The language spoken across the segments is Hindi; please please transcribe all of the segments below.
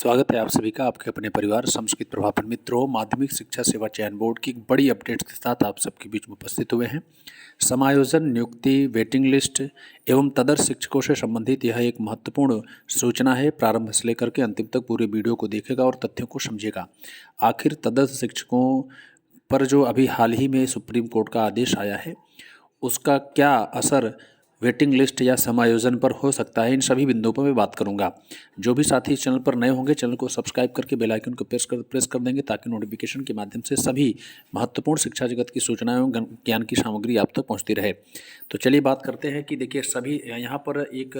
स्वागत है आप सभी का आपके अपने परिवार संस्कृत प्रभाव पर। मित्रों, माध्यमिक शिक्षा सेवा चयन बोर्ड की एक बड़ी अपडेट के साथ आप सबके बीच में उपस्थित हुए हैं। समायोजन, नियुक्ति, वेटिंग लिस्ट एवं तदर्थ शिक्षकों से संबंधित यह एक महत्वपूर्ण सूचना है। प्रारंभ से लेकर के अंतिम तक पूरे वीडियो को देखेगा और तथ्यों को समझेगा। आखिर तदर्थ शिक्षकों पर जो अभी हाल ही में सुप्रीम कोर्ट का आदेश आया है, उसका क्या असर वेटिंग लिस्ट या समायोजन पर हो सकता है, इन सभी बिंदुओं पर मैं बात करूंगा। जो भी साथी इस चैनल पर नए होंगे, चैनल को सब्सक्राइब करके बेल आइकन को प्रेस कर देंगे ताकि नोटिफिकेशन के माध्यम से सभी महत्वपूर्ण शिक्षा जगत की सूचनाएं एवं ज्ञान की सामग्री आप तक पहुंचती रहे। तो चलिए बात करते हैं कि देखिए, सभी यहाँ पर एक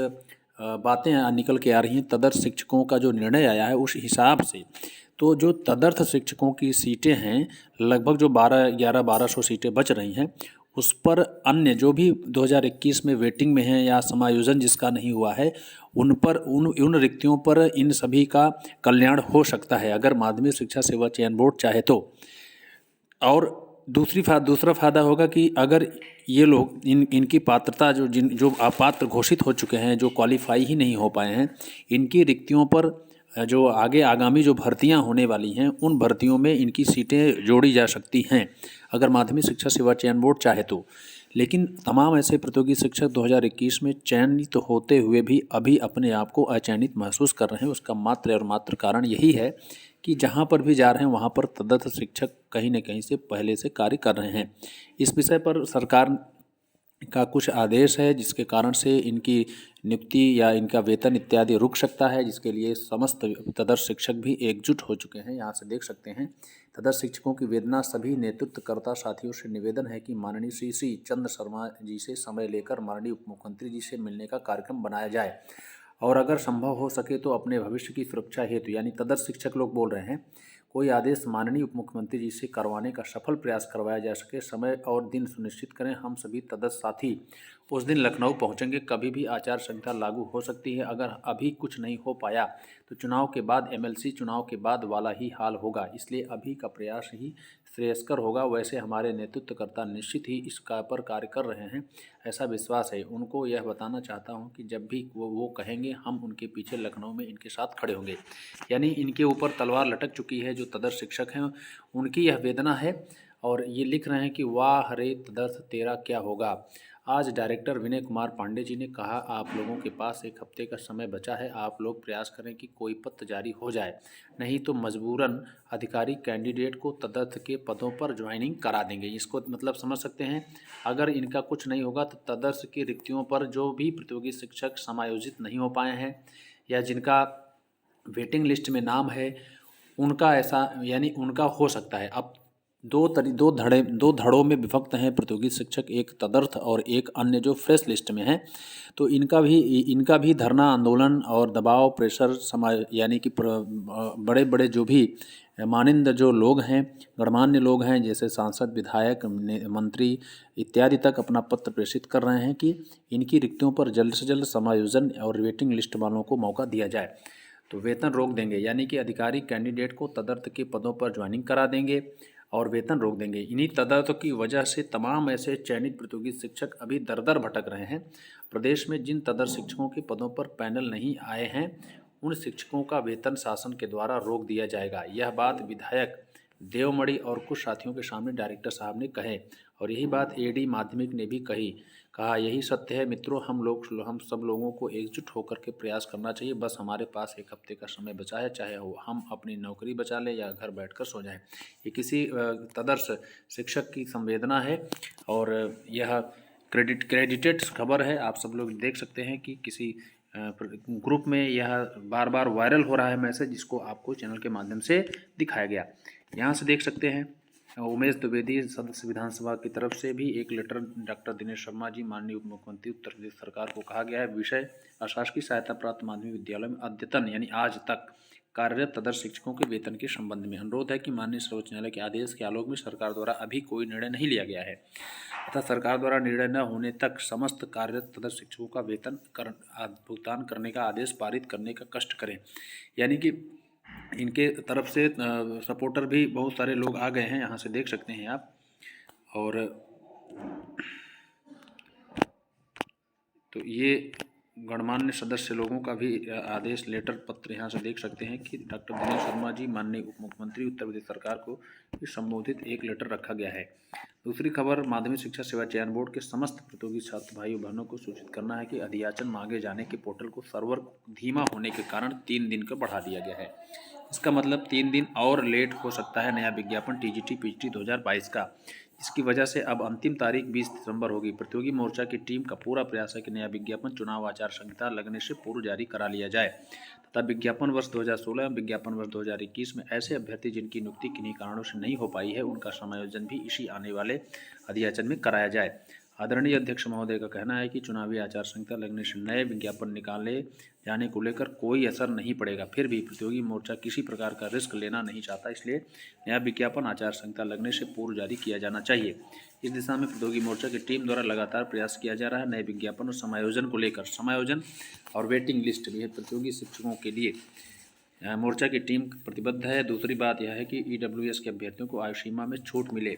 बातें निकल के आ रही हैं। तदर्थ शिक्षकों का जो निर्णय आया है उस हिसाब से तो जो तदर्थ शिक्षकों की सीटें हैं, लगभग जो 1200 सीटें बच रही हैं, उस पर अन्य जो भी 2021 में वेटिंग में हैं या समायोजन जिसका नहीं हुआ है, उन पर उन रिक्तियों पर इन सभी का कल्याण हो सकता है अगर माध्यमिक शिक्षा सेवा चयन बोर्ड चाहे तो। और दूसरा फायदा होगा कि अगर ये लोग इनकी पात्रता जो अपात्र घोषित हो चुके हैं, जो क्वालिफाई ही नहीं हो पाए हैं, इनकी रिक्तियों पर जो आगामी जो भर्तियां होने वाली हैं, उन भर्तियों में इनकी सीटें जोड़ी जा सकती हैं अगर माध्यमिक शिक्षा सेवा चयन बोर्ड चाहे तो। लेकिन तमाम ऐसे प्रतियोगी शिक्षक 2021 में चयनित होते हुए भी अभी अपने आप को अचयनित महसूस कर रहे हैं। उसका मात्र और मात्र कारण यही है कि जहाँ पर भी जा रहे हैं वहाँ पर तदर्थ शिक्षक कहीं न कहीं से पहले से कार्य कर रहे हैं। इस विषय पर सरकार का कुछ आदेश है जिसके कारण से इनकी नियुक्ति या इनका वेतन इत्यादि रुक सकता है, जिसके लिए समस्त तदर्थ शिक्षक भी एकजुट हो चुके हैं। यहाँ से देख सकते हैं, तदर्थ शिक्षकों की वेदना सभी नेतृत्वकर्ता साथियों से निवेदन है कि माननीय श्री चंद्र शर्मा जी से समय लेकर माननीय उप मुख्यमंत्री जी से मिलने का कार्यक्रम बनाया जाए और अगर संभव हो सके तो अपने भविष्य की सुरक्षा हेतु, यानी तदर्थ शिक्षक लोग बोल रहे हैं, कोई आदेश माननीय उप मुख्यमंत्री जी से करवाने का सफल प्रयास करवाया जा सके। समय और दिन सुनिश्चित करें। हम सभी तदर्थ साथी उस दिन लखनऊ पहुंचेंगे। कभी भी आचार संहिता लागू हो सकती है। अगर अभी कुछ नहीं हो पाया तो चुनाव के बाद, एमएलसी चुनाव के बाद वाला ही हाल होगा, इसलिए अभी का प्रयास ही श्रेयस्कर होगा। वैसे हमारे नेतृत्वकर्ता निश्चित ही इस पर कार्य कर रहे हैं, ऐसा विश्वास है। उनको यह बताना चाहता हूं कि जब भी वो कहेंगे, हम उनके पीछे लखनऊ में इनके साथ खड़े होंगे। यानी इनके ऊपर तलवार लटक चुकी है। जो तदर्थ शिक्षक हैं उनकी यह वेदना है और ये लिख रहे हैं कि वाह रे तदर्थ तेरा क्या होगा। आज डायरेक्टर विनय कुमार पांडे जी ने कहा, आप लोगों के पास एक हफ्ते का समय बचा है। आप लोग प्रयास करें कि कोई पत्र जारी हो जाए, नहीं तो मजबूरन अधिकारी कैंडिडेट को तदर्थ के पदों पर ज्वाइनिंग करा देंगे। इसको मतलब समझ सकते हैं। अगर इनका कुछ नहीं होगा तो तदर्थ की रिक्तियों पर जो भी प्रतियोगी शिक्षक समायोजित नहीं हो पाए हैं या जिनका वेटिंग लिस्ट में नाम है, उनका ऐसा, यानी उनका हो सकता है। अब दो धड़ों में विभक्त हैं प्रतियोगी शिक्षक, एक तदर्थ और एक अन्य जो फ्रेश लिस्ट में है। तो इनका भी धरना, आंदोलन और दबाव, प्रेशर यानी कि बड़े बड़े जो भी मानिंद जो लोग हैं, गणमान्य लोग हैं, जैसे सांसद, विधायक, मंत्री इत्यादि तक अपना पत्र प्रेषित कर रहे हैं कि इनकी रिक्तियों पर जल्द से जल्द समायोजन और वेटिंग लिस्ट वालों को मौका दिया जाए। तो वेतन रोक देंगे, यानी कि अधिकारी कैंडिडेट को तदर्थ के पदों पर ज्वाइनिंग करा देंगे और वेतन रोक देंगे। इन्हीं तदर्थ की वजह से तमाम ऐसे चयनित प्रतियोगी शिक्षक अभी दर दर भटक रहे हैं। प्रदेश में जिन तदर्थ शिक्षकों के पदों पर पैनल नहीं आए हैं, उन शिक्षकों का वेतन शासन के द्वारा रोक दिया जाएगा। यह बात विधायक देवमणि और कुछ साथियों के सामने डायरेक्टर साहब ने कहे और यही बात एडी माध्यमिक ने भी कहा यही सत्य है मित्रों। हम सब लोगों को एकजुट होकर के प्रयास करना चाहिए। बस हमारे पास एक हफ्ते का समय बचा है, चाहे हम अपनी नौकरी बचा लें या घर बैठकर सो जाएं। ये किसी तदर्थ शिक्षक की संवेदना है और यह क्रेडिटेड खबर है। आप सब लोग देख सकते हैं कि किसी ग्रुप में यह बार बार वायरल हो रहा है मैसेज, जिसको आपको चैनल के माध्यम से दिखाया गया। यहाँ से देख सकते हैं, उमेश द्विवेदी सदस्य विधानसभा की तरफ से भी एक लेटर डॉक्टर दिनेश शर्मा जी, माननीय उप मुख्यमंत्री उत्तर प्रदेश सरकार को कहा गया है। विषय, अशासकीय सहायता प्राप्त माध्यमिक विद्यालय में अद्यतन यानी आज तक कार्यरत तदर्थ शिक्षकों के वेतन के संबंध में अनुरोध है कि माननीय सर्वोच्च न्यायालय के आदेश के आलोक में सरकार द्वारा अभी कोई निर्णय नहीं लिया गया है तथा सरकार द्वारा निर्णय न होने तक समस्त कार्यरत तदर्थ शिक्षकों का वेतन भुगतान करने का आदेश पारित करने का कष्ट करें। यानी कि इनके तरफ से सपोर्टर भी बहुत सारे लोग आ गए हैं, यहाँ से देख सकते हैं आप। और तो ये गणमान्य सदस्य लोगों का भी आदेश लेटर पत्र यहाँ से देख सकते हैं कि डॉक्टर दिनेश शर्मा जी माननीय उप मुख्यमंत्री उत्तर प्रदेश सरकार को संबोधित एक लेटर रखा गया है। दूसरी खबर, माध्यमिक शिक्षा सेवा चयन बोर्ड के समस्त प्रतियोगी छात्र भाइयों बहनों को सूचित करना है कि अध्याचन मांगे जाने के पोर्टल को सर्वर धीमा होने के कारण 3 दिन का बढ़ा दिया गया है। इसका मतलब 3 दिन और लेट हो सकता है नया विज्ञापन टीजीटी पीजीटी 2022 का। इसकी वजह से अब अंतिम तारीख 20 दिसंबर होगी। प्रतियोगी मोर्चा की टीम का पूरा प्रयास है कि नया विज्ञापन चुनाव आचार संहिता लगने से पूर्व जारी करा लिया जाए तथा विज्ञापन वर्ष 2016 और विज्ञापन वर्ष 2021 में ऐसे अभ्यर्थी जिनकी नियुक्ति किन्हीं कारणों से नहीं हो पाई है उनका समायोजन भी इसी आने वाले अध्याचन में कराया जाए। आदरणीय अध्यक्ष महोदय का कहना है कि चुनावी आचार संहिता लगने से नए विज्ञापन निकाले जाने को लेकर कोई असर नहीं पड़ेगा। फिर भी प्रतियोगी मोर्चा किसी प्रकार का रिस्क लेना नहीं चाहता, इसलिए नया विज्ञापन आचार संहिता लगने से पूर्व जारी किया जाना चाहिए। इस दिशा में प्रतियोगी मोर्चा की टीम द्वारा लगातार प्रयास किया जा रहा है। नए विज्ञापन और समायोजन को लेकर समायोजन और वेटिंग लिस्ट भी है प्रतियोगी शिक्षकों के लिए मोर्चा की टीम प्रतिबद्ध है। दूसरी बात यह है कि ईडब्ल्यूएस के अभ्यर्थियों को आयु सीमा में छूट मिले।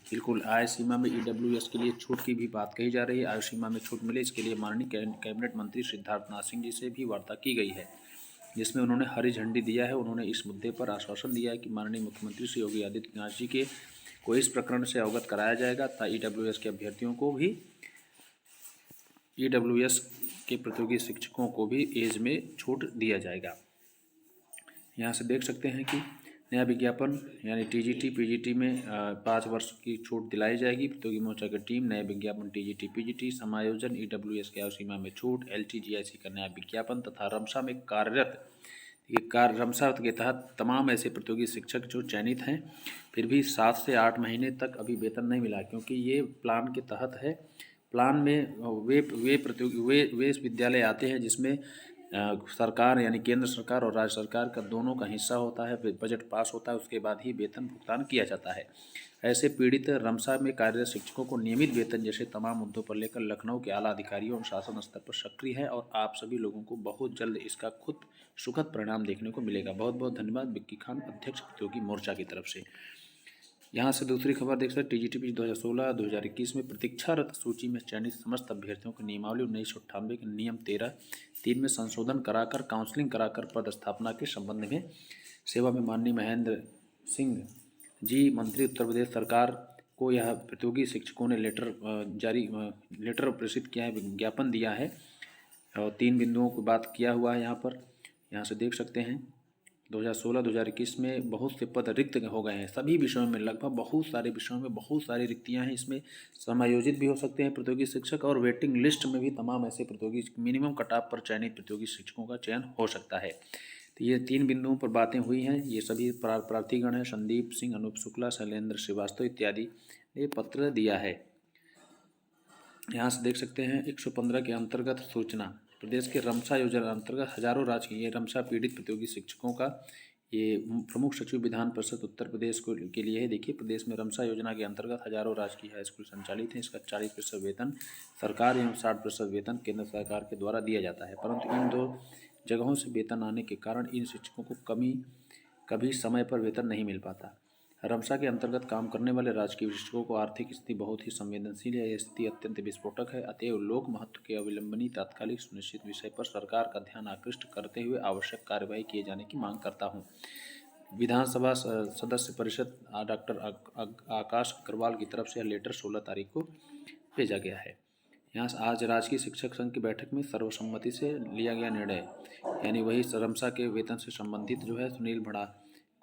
बिल्कुल, आयु सीमा में ईडब्ल्यूएस के लिए छूट की भी बात कही जा रही है। आयु सीमा में छूट मिले, इसके लिए माननीय कैबिनेट मंत्री सिद्धार्थनाथ सिंह जी से भी वार्ता की गई है, जिसमें उन्होंने हरी झंडी दिया है। उन्होंने इस मुद्दे पर आश्वासन दिया है कि माननीय मुख्यमंत्री श्री योगी आदित्यनाथ जी के को इस प्रकरण से अवगत कराया जाएगा तथा ईडब्ल्यूएस के अभ्यर्थियों को भी ईडब्ल्यूएस के प्रतियोगी शिक्षकों को भी एज में छूट दिया जाएगा। यहाँ से देख सकते हैं कि नया विज्ञापन यानी टीजीटी पीजीटी में 5 वर्ष की छूट दिलाई जाएगी। प्रतियोगी मोर्चा की टीम नए विज्ञापन टीजीटी पीजीटी समायोजन ईडब्ल्यूएस के आयु सीमा में छूट एलटीजीआईसी का नया विज्ञापन तथा रमसा में कार्यरत रमसा के तहत तमाम ऐसे प्रतियोगी शिक्षक जो चयनित हैं फिर भी 7 से 8 महीने तक अभी वेतन नहीं मिला, क्योंकि ये प्लान के तहत है। प्लान में वे विद्यालय आते हैं जिसमें सरकार यानी केंद्र सरकार और राज्य सरकार का दोनों का हिस्सा होता है। फिर बजट पास होता है, उसके बाद ही वेतन भुगतान किया जाता है। ऐसे पीड़ित रमसा में कार्यरत शिक्षकों को नियमित वेतन जैसे तमाम मुद्दों पर लेकर लखनऊ के आला अधिकारियों और शासन स्तर पर सक्रिय है और आप सभी लोगों को बहुत जल्द इसका खुद सुखद परिणाम देखने को मिलेगा। बहुत बहुत धन्यवाद। विक्की खान, अध्यक्ष प्रतियोगी मोर्चा की तरफ से। यहाँ से दूसरी खबर देख सकते टीजीटी 2016-2021 में प्रतीक्षारत सूची में चयनित समस्त अभ्यर्थियों की नियमावली 1998 के नियम 13(3) में संशोधन कराकर काउंसलिंग कराकर पदस्थापना के संबंध में सेवा में माननीय महेंद्र सिंह जी मंत्री उत्तर प्रदेश सरकार को यह प्रतियोगी शिक्षकों ने लेटर प्रेषित किया है, विज्ञापन दिया है और 3 बिंदुओं की बात किया हुआ है। यहाँ से देख सकते हैं 2016-2021 में बहुत से पद रिक्त हो गए हैं। सभी विषयों में लगभग बहुत सारे विषयों में बहुत सारी रिक्तियां हैं। इसमें समायोजित भी हो सकते हैं प्रतियोगी शिक्षक और वेटिंग लिस्ट में भी तमाम ऐसे प्रतियोगी मिनिमम कटाव पर चयनित प्रतियोगी शिक्षकों का चयन हो सकता है। तो ये 3 बिंदुओं पर बातें हुई हैं। ये सभी प्रार्थीगण हैं, संदीप सिंह, अनूप शुक्ला, शैलेंद्र श्रीवास्तव इत्यादि ने पत्र दिया है। यहाँ से देख सकते हैं 115 के अंतर्गत सूचना प्रदेश के रमसा योजना अंतर्गत हजारों राजकीय रमसा पीड़ित प्रतियोगी शिक्षकों का ये प्रमुख सचिव विधान परिषद उत्तर प्रदेश के लिए है। देखिए, प्रदेश में रमसा योजना के अंतर्गत हजारों राजकीय हाई स्कूल संचालित हैं। इसका 40% वेतन सरकार एवं 60% वेतन केंद्र सरकार के द्वारा दिया जाता है, परंतु इन 2 जगहों से वेतन आने के कारण इन शिक्षकों को कभी समय पर वेतन नहीं मिल पाता। रमसा के अंतर्गत काम करने वाले राजकीय शिक्षकों को आर्थिक स्थिति बहुत ही संवेदनशील है। यह स्थिति अत्यंत विस्फोटक है, अतएव लोक महत्व के अवलंबनी तात्कालिक सुनिश्चित विषय पर सरकार का ध्यान आकृष्ट करते हुए आवश्यक कार्यवाही किए जाने की मांग करता हूँ। विधानसभा सदस्य परिषद डॉक्टर आकाश अग्रवाल की तरफ से यह लेटर 16 तारीख को भेजा गया है। यहाँ आज राजकीय शिक्षक संघ की बैठक में सर्वसम्मति से लिया गया निर्णय, यानी वही रमसा के वेतन से संबंधित जो है सुनील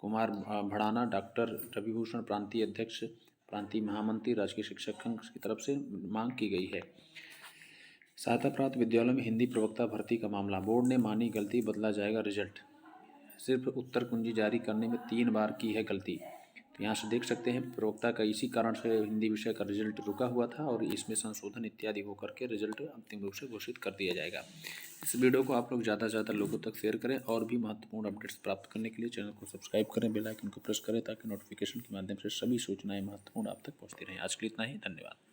कुमार भड़ाना, डॉक्टर रविभूषण प्रांतीय अध्यक्ष, प्रांतीय महामंत्री राजकीय शिक्षक संघ की तरफ से मांग की गई है। सहायता प्राप्त विद्यालयों में हिंदी प्रवक्ता भर्ती का मामला, बोर्ड ने मानी गलती, बदला जाएगा रिजल्ट। सिर्फ उत्तर कुंजी जारी करने में 3 बार की है गलती। तो यहाँ से देख सकते हैं प्रवक्ता का इसी कारण से हिंदी विषय का रिजल्ट रुका हुआ था और इसमें संशोधन इत्यादि होकर के रिजल्ट अंतिम रूप से घोषित कर दिया जाएगा। इस वीडियो को आप लोग ज़्यादा से ज़्यादा लोगों तक शेयर करें और भी महत्वपूर्ण अपडेट्स प्राप्त करने के लिए चैनल को सब्सक्राइब करें, बेल आइकन को प्रेस करें ताकि नोटिफिकेशन के माध्यम से सभी सूचनाएं महत्वपूर्ण आप तक पहुँचती रहें। आज के लिए इतना ही, धन्यवाद।